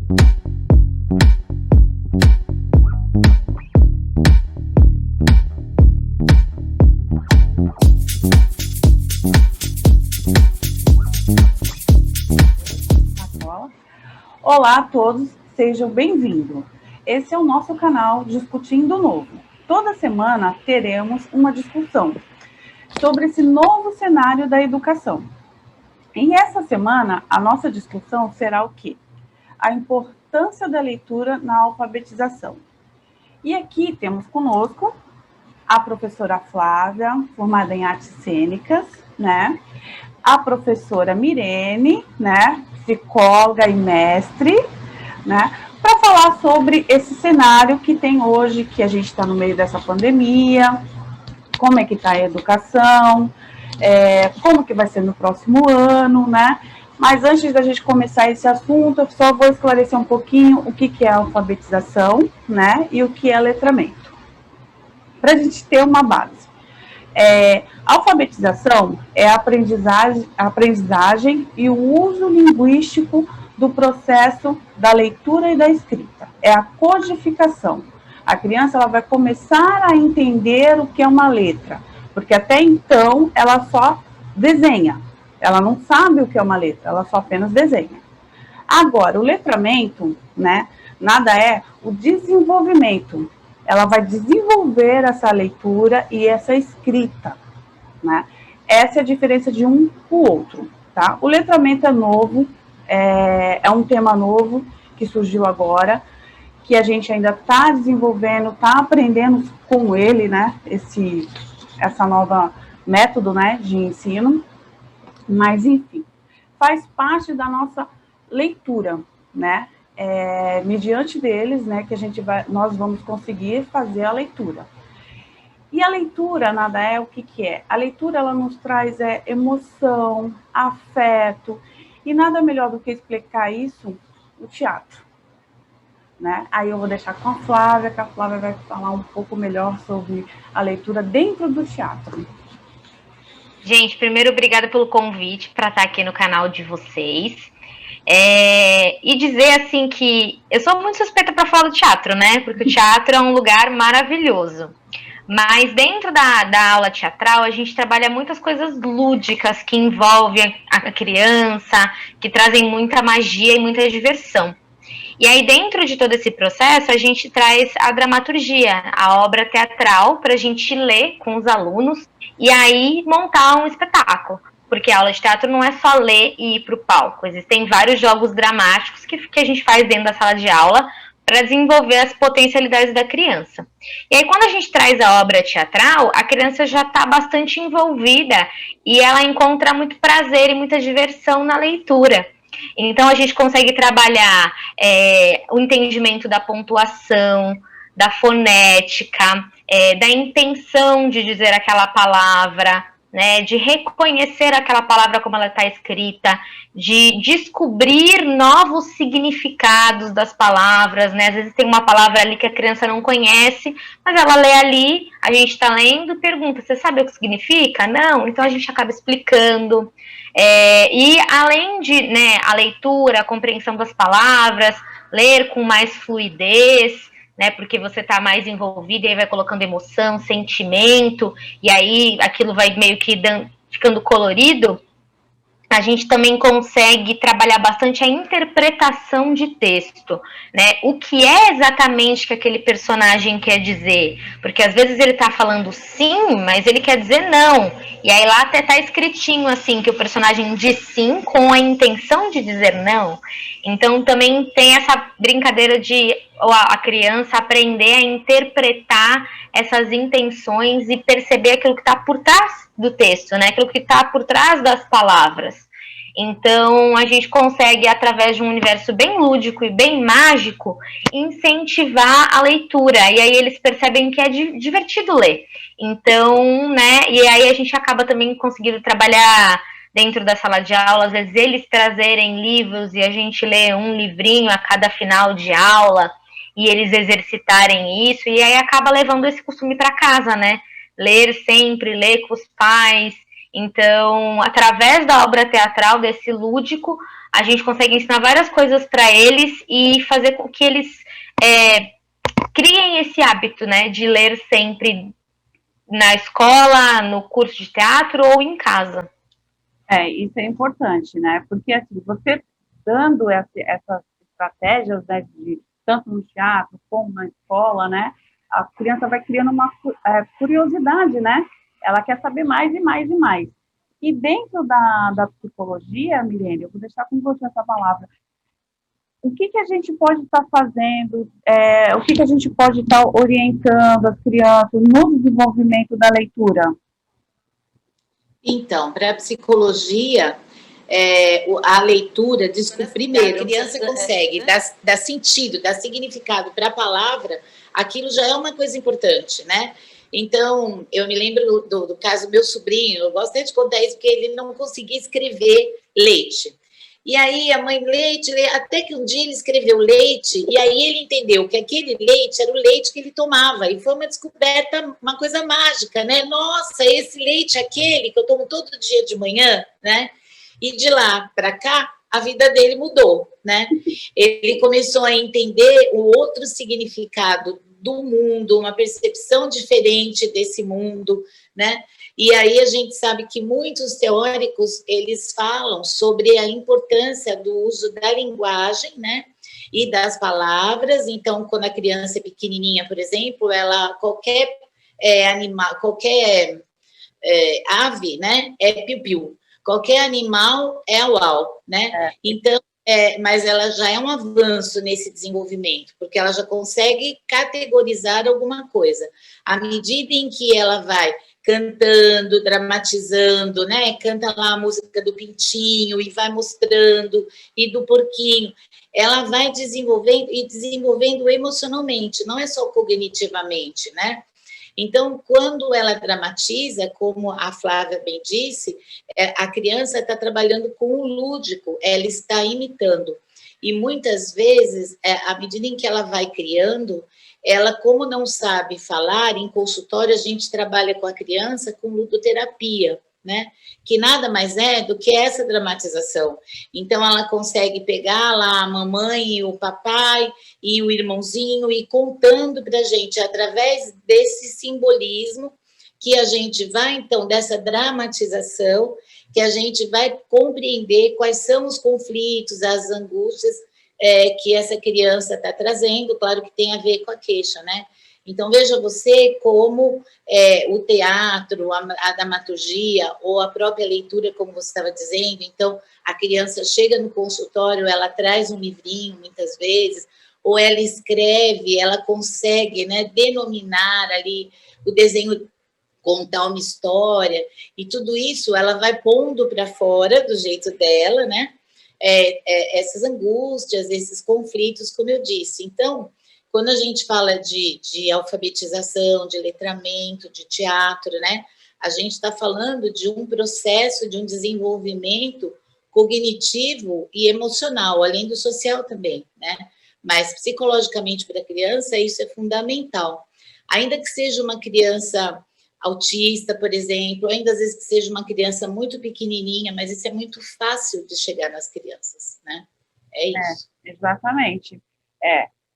Olá a todos, sejam bem-vindos. Esse é o nosso canal Discutindo o Novo. Toda semana teremos uma discussão sobre esse novo cenário da educação. E essa semana, a nossa discussão será o quê? A importância da leitura na alfabetização. E aqui temos conosco a professora Flávia, formada em artes cênicas, né? A professora Mirene, né? Psicóloga e mestre, né? Para falar sobre esse cenário que tem hoje, que a gente está no meio dessa pandemia, como é que está a educação, como que vai ser no próximo ano, né? Mas antes da gente começar esse assunto, eu só vou esclarecer um pouquinho o que é alfabetização, né? E o que é letramento, para a gente ter uma base. Alfabetização é a aprendizagem e o uso linguístico do processo da leitura e da escrita. É a codificação. A criança ela vai começar a entender o que é uma letra, porque até então ela só desenha. Ela não sabe o que é uma letra, ela só apenas desenha. Agora, o letramento, né, nada é o desenvolvimento. Ela vai desenvolver essa leitura e essa escrita, né? Essa é a diferença de um para o outro, tá? O letramento é novo, é um tema novo que surgiu agora, que a gente ainda está desenvolvendo, está aprendendo com ele, né? Essa nova método, né, de ensino. Mas, enfim, faz parte da nossa leitura, né? Mediante deles, né, que nós vamos conseguir fazer a leitura. E a leitura, nada é o que é? A leitura, ela nos traz emoção, afeto, e nada melhor do que explicar isso no teatro, né? Aí eu vou deixar com a Flávia, que a Flávia vai falar um pouco melhor sobre a leitura dentro do teatro. Gente, primeiro, obrigada pelo convite para estar aqui no canal de vocês. E dizer assim que eu sou muito suspeita para falar do teatro, né? Porque o teatro é um lugar maravilhoso. Mas dentro da aula teatral, a gente trabalha muitas coisas lúdicas que envolvem a criança, que trazem muita magia e muita diversão. E aí, dentro de todo esse processo, a gente traz a dramaturgia, a obra teatral, para a gente ler com os alunos e aí montar um espetáculo. Porque a aula de teatro não é só ler e ir para o palco. Existem vários jogos dramáticos que a gente faz dentro da sala de aula para desenvolver as potencialidades da criança. E aí, quando a gente traz a obra teatral, a criança já está bastante envolvida e ela encontra muito prazer e muita diversão na leitura. Então, a gente consegue trabalhar o entendimento da pontuação, da fonética, da intenção de dizer aquela palavra, né, de reconhecer aquela palavra como ela está escrita, de descobrir novos significados das palavras, né? Às vezes tem uma palavra ali que a criança não conhece, mas ela lê ali, a gente está lendo, pergunta, você sabe o que significa? Não? Então a gente acaba explicando. E além de, né, a leitura, a compreensão das palavras, ler com mais fluidez, né, porque você está mais envolvido e aí vai colocando emoção, sentimento, e aí aquilo vai meio que ficando colorido, a gente também consegue trabalhar bastante a interpretação de texto, né? O que é exatamente que aquele personagem quer dizer? Porque às vezes ele tá falando sim, mas ele quer dizer não. E aí lá até tá escritinho assim, que o personagem diz sim com a intenção de dizer não. Então também tem essa brincadeira de a criança aprender a interpretar essas intenções e perceber aquilo que está por trás do texto, né? Aquilo que está por trás das palavras. Então, a gente consegue, através de um universo bem lúdico e bem mágico, incentivar a leitura. E aí eles percebem que é divertido ler. Então, né? E aí a gente acaba também conseguindo trabalhar dentro da sala de aula, às vezes eles trazerem livros e a gente lê um livrinho a cada final de aula e eles exercitarem isso, e aí acaba levando esse costume para casa, né? Ler sempre, ler com os pais. Então, através da obra teatral, desse lúdico, a gente consegue ensinar várias coisas para eles e fazer com que eles criem esse hábito, né, de ler sempre na escola, no curso de teatro ou em casa. Isso é importante, né? Porque assim, você dando essas estratégias, né, tanto no teatro como na escola, né, a criança vai criando uma curiosidade, né? Ela quer saber mais e mais e mais. E dentro da psicologia, Milene, eu vou deixar com você essa palavra. O que a gente pode estar fazendo, o que a gente pode estar orientando as crianças no desenvolvimento da leitura? Então, para a psicologia, a leitura, primeiro, a criança consegue dar sentido, dar significado para a palavra, aquilo já é uma coisa importante, né? Então, eu me lembro do caso do meu sobrinho, eu gosto de contar isso, porque ele não conseguia escrever leite. E aí a mãe, leite, até que um dia ele escreveu leite, e aí ele entendeu que aquele leite era o leite que ele tomava, e foi uma descoberta, uma coisa mágica, né? Nossa, esse leite é aquele que eu tomo todo dia de manhã, né? E de lá para cá, a vida dele mudou, né? Ele começou a entender o outro significado do mundo, uma percepção diferente desse mundo, né? E aí a gente sabe que muitos teóricos, eles falam sobre a importância do uso da linguagem, né? E das palavras. Então, quando a criança é pequenininha, por exemplo, ela, qualquer animal, qualquer ave, né? É piu-piu. Qualquer animal é uau, né? Então, mas ela já é um avanço nesse desenvolvimento, porque ela já consegue categorizar alguma coisa. À medida em que ela vai cantando, dramatizando, né? Canta lá a música do pintinho e vai mostrando, e do porquinho. Ela vai desenvolvendo e desenvolvendo emocionalmente, não é só cognitivamente, né? Então, quando ela dramatiza, como a Flávia bem disse, a criança está trabalhando com o lúdico, ela está imitando. E muitas vezes, à medida em que ela vai criando, ela, como não sabe falar, em consultório a gente trabalha com a criança com ludoterapia, né? Que nada mais é do que essa dramatização. Então, ela consegue pegar lá a mamãe e o papai e o irmãozinho e contando para a gente, através desse simbolismo, que a gente vai, então, dessa dramatização, que a gente vai compreender quais são os conflitos, as angústias que essa criança está trazendo, claro que tem a ver com a queixa, né? Então, veja você como o teatro, a dramaturgia ou a própria leitura, como você estava dizendo. Então, a criança chega no consultório, ela traz um livrinho, muitas vezes, ou ela escreve, ela consegue, né, denominar ali o desenho, contar uma história, e tudo isso ela vai pondo para fora do jeito dela, né? Essas angústias, esses conflitos, como eu disse. Então, quando a gente fala de alfabetização, de letramento, de teatro, né? A gente está falando de um processo, de um desenvolvimento cognitivo e emocional, além do social também, né? Mas psicologicamente para a criança isso é fundamental. Ainda que seja uma criança autista, por exemplo, ainda às vezes que seja uma criança muito pequenininha, mas isso é muito fácil de chegar nas crianças, né? É isso. Exatamente.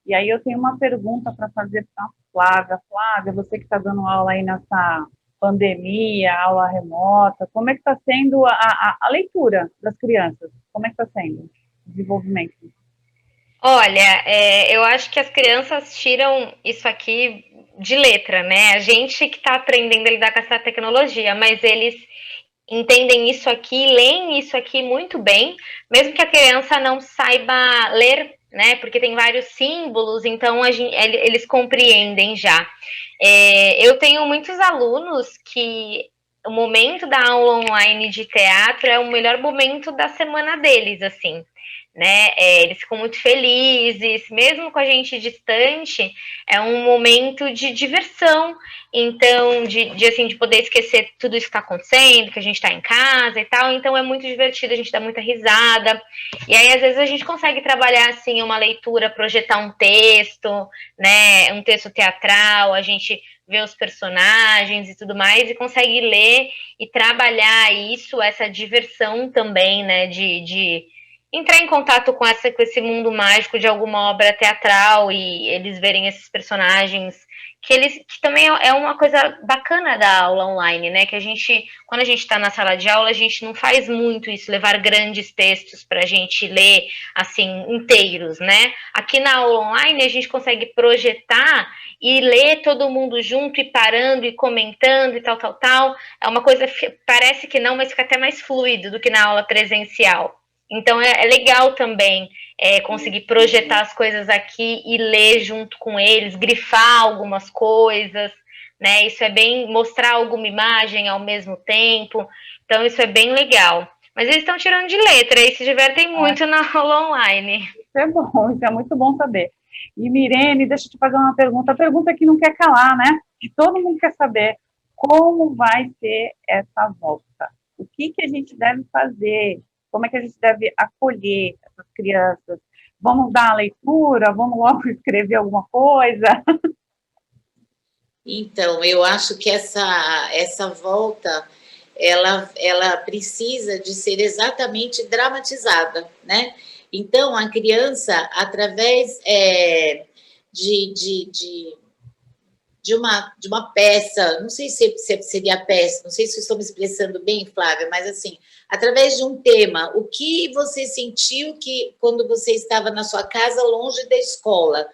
E aí eu tenho uma pergunta para fazer para a Flávia. Flávia, você que está dando aula aí nessa pandemia, aula remota, como é que está sendo a leitura das crianças? Como é que está sendo o desenvolvimento? Olha, eu acho que as crianças tiram isso aqui de letra, né? A gente que está aprendendo a lidar com essa tecnologia, mas eles entendem isso aqui, leem isso aqui muito bem, mesmo que a criança não saiba ler, né? Porque tem vários símbolos, então eles compreendem já. Eu tenho muitos alunos que o momento da aula online de teatro é o melhor momento da semana deles, assim. Né? Eles ficam muito felizes, mesmo com a gente distante, é um momento de diversão, então, de poder esquecer tudo isso que está acontecendo, que a gente está em casa e tal, então é muito divertido, a gente dá muita risada, e aí às vezes a gente consegue trabalhar assim uma leitura, projetar um texto, né, um texto teatral, a gente vê os personagens e tudo mais, e consegue ler e trabalhar isso, essa diversão também, né, de entrar em contato com esse mundo mágico de alguma obra teatral e eles verem esses personagens que também é uma coisa bacana da aula online, né? Que quando a gente está na sala de aula, a gente não faz muito isso, levar grandes textos para a gente ler assim inteiros, né? Aqui na aula online a gente consegue projetar e ler todo mundo junto e parando e comentando e tal. É uma coisa, parece que não, mas fica até mais fluido do que na aula presencial. Então é legal também conseguir projetar as coisas aqui e ler junto com eles, grifar algumas coisas, né? Isso é bem mostrar alguma imagem ao mesmo tempo. Então isso é bem legal. Mas eles estão tirando de letra e se divertem muito na aula online. Isso é bom, isso é muito bom saber. E Mirene, deixa eu te fazer uma pergunta. A pergunta que não quer calar, né? Que todo mundo quer saber. Como vai ser essa volta? O que a gente deve fazer? Como é que a gente deve acolher essas crianças? Vamos dar a leitura? Vamos logo escrever alguma coisa? Então, eu acho que essa volta, ela precisa de ser exatamente dramatizada, né? Então, a criança, através de uma peça, não sei se seria peça, não sei se estou me expressando bem, Flávia, mas assim, através de um tema, o que você sentiu que quando você estava na sua casa, longe da escola?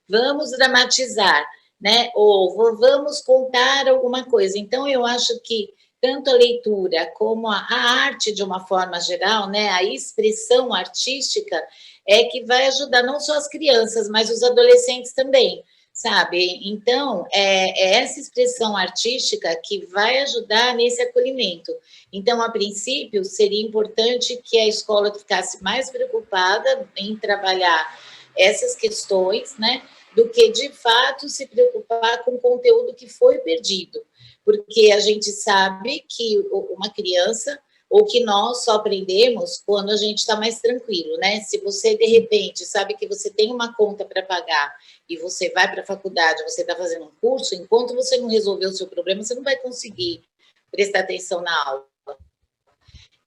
Vamos dramatizar, né? Ou vamos contar alguma coisa. Então, eu acho que tanto a leitura como a arte, de uma forma geral, né? A expressão artística é que vai ajudar não só as crianças, mas os adolescentes também, sabe? Então, é essa expressão artística que vai ajudar nesse acolhimento. Então, a princípio, seria importante que a escola ficasse mais preocupada em trabalhar essas questões, né? Do que, de fato, se preocupar com o conteúdo que foi perdido. Porque a gente sabe que uma criança, ou que nós só aprendemos quando a gente está mais tranquilo, né? Se você, de repente, sabe que você tem uma conta para pagar e você vai para a faculdade, você está fazendo um curso, enquanto você não resolver o seu problema, você não vai conseguir prestar atenção na aula.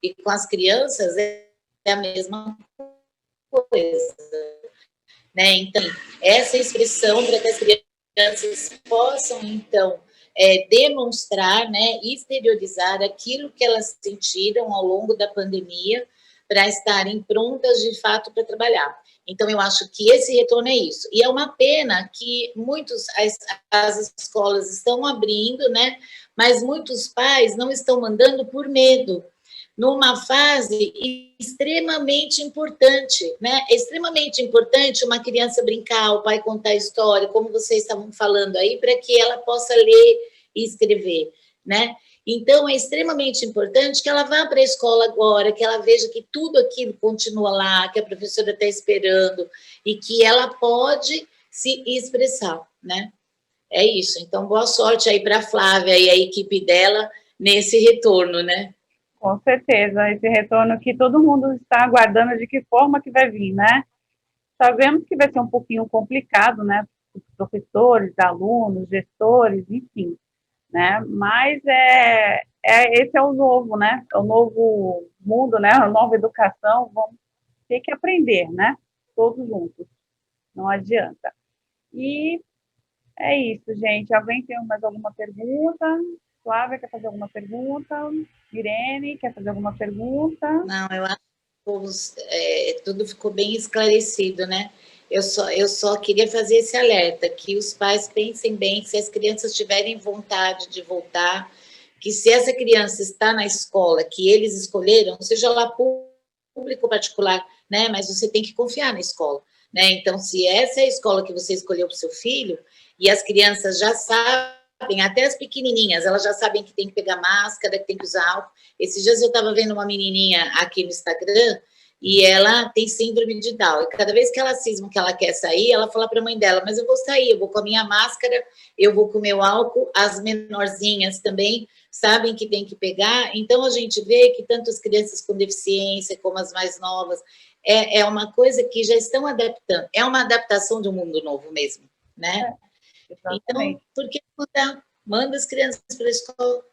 E com as crianças é a mesma coisa, né? Então, essa expressão para que as crianças possam, então, demonstrar, né, exteriorizar aquilo que elas sentiram ao longo da pandemia para estarem prontas, de fato, para trabalhar. Então, eu acho que esse retorno é isso. E é uma pena que as escolas estão abrindo, né, mas muitos pais não estão mandando por medo, numa fase extremamente importante, né? É extremamente importante uma criança brincar, o pai contar a história, como vocês estavam falando aí, para que ela possa ler e escrever, né? Então, é extremamente importante que ela vá para a escola agora, que ela veja que tudo aquilo continua lá, que a professora está esperando e que ela pode se expressar, né? É isso. Então, boa sorte aí para a Flávia e a equipe dela nesse retorno, né? Com certeza, esse retorno que todo mundo está aguardando, de que forma que vai vir, né? Sabemos que vai ser um pouquinho complicado, né? Os professores, alunos, gestores, enfim, né? Mas esse é o novo, né? É o novo mundo, né? A nova educação, vamos ter que aprender, né? Todos juntos, não adianta. E é isso, gente. Alguém tem mais alguma pergunta? Flávia, quer fazer alguma pergunta? Irene, quer fazer alguma pergunta? Não, eu acho que tudo ficou bem esclarecido, né? Eu só queria fazer esse alerta, que os pais pensem bem, se as crianças tiverem vontade de voltar, que se essa criança está na escola que eles escolheram, seja lá público ou particular, né? Mas você tem que confiar na escola, né? Então, se essa é a escola que você escolheu para o seu filho, e as crianças já sabem, até as pequenininhas, elas já sabem que tem que pegar máscara, que tem que usar álcool. Esses dias eu estava vendo uma menininha aqui no Instagram e ela tem síndrome de Down. E cada vez que ela cisma que ela quer sair, ela fala para a mãe dela, mas eu vou sair, eu vou com a minha máscara, eu vou com o meu álcool. As menorzinhas também sabem que tem que pegar. Então, a gente vê que tanto as crianças com deficiência como as mais novas, é uma coisa que já estão adaptando. É uma adaptação de um mundo novo mesmo, né? Então, por que mudar? Manda as crianças para a escola.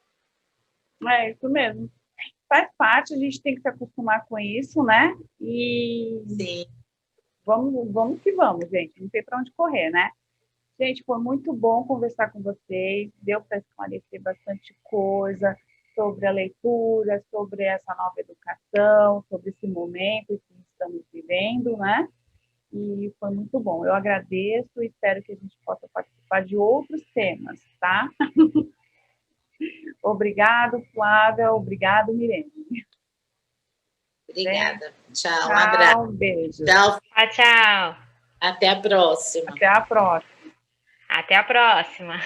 É isso mesmo. faz parte, a gente tem que se acostumar com isso, né? E Sim. vamos que vamos, gente. Não tem para onde correr, né? Gente, foi muito bom conversar com vocês. Deu para esclarecer bastante coisa sobre a leitura, sobre essa nova educação, sobre esse momento que estamos vivendo, né? E foi muito bom. Eu agradeço e espero que a gente possa participar de outros temas, tá? Obrigado, Flávia. Obrigado, Mirene. Obrigada. Tchau, um abraço. Tchau, um beijo. Tchau. Tchau. Até a próxima. Até a próxima. Até a próxima.